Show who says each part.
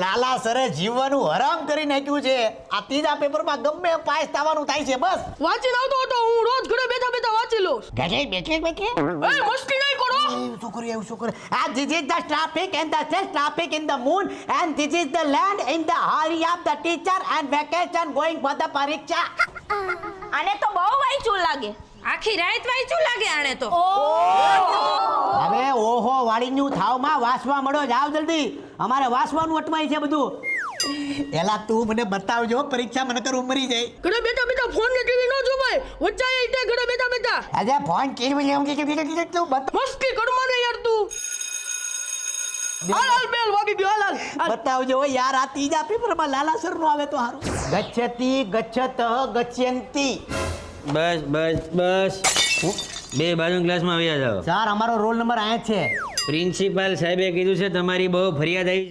Speaker 1: લાલા સરે જીવવાનું હરામ કરી નાખ્યું છે. આ ત્રીજા પેપરમાં ગમે પાસ થવાનું થાય છે. બસ
Speaker 2: વાંચીને આવતો હતો હું રોજ ઘરે બેઠા બેઠા વાંચી લઉં.
Speaker 1: બેઠે બેઠે
Speaker 2: એ મસ્તી નહીં કરો.
Speaker 1: શું કર્યું this is the traffic and the traffic in the moon and this is the land in the hurry of the teacher and vacation going for the પરીક્ષા.
Speaker 3: આને તો બહુ વાંચ્યું લાગે.
Speaker 4: આખી રાત વાંચ્યું લાગે આણે તો.
Speaker 1: હવે ઓહો વાળીનું થાવમાં વાસવા મળો. જાવ જલ્દી, અમારે વાસવાનું અટવાય છે બધું. એલા તું મને બતાવજો પરીક્ષા મને કરું મરી જાય.
Speaker 2: ઘરે બેઠા બેઠા ફોન ને ટીવી નો જોવાય. વચ્ચાએ ઈટે ઘરે બેઠા બેઠા
Speaker 1: અરે ફોન કેવી લેવું કે તું
Speaker 2: મસ્તી કરમાં ને યાર તું. હાલ બેલ વાગી ગયો. હાલ
Speaker 1: બતાવજો યાર. આ ત્રીજા પેપરમાં લાલા સર નું આવે તો સારું. ગચ્છતિ ગચ્છત ગચ્છન્તિ.
Speaker 5: બસ બસ બસ બે બાજુ ક્લાસમાં આવ્યા જાઓ.
Speaker 1: સર અમારો રોલ નંબર આયા છે.
Speaker 5: પ્રિન્સિપાલ સાહેબે કીધું છે તમારી બહુ ફરિયાદ આવી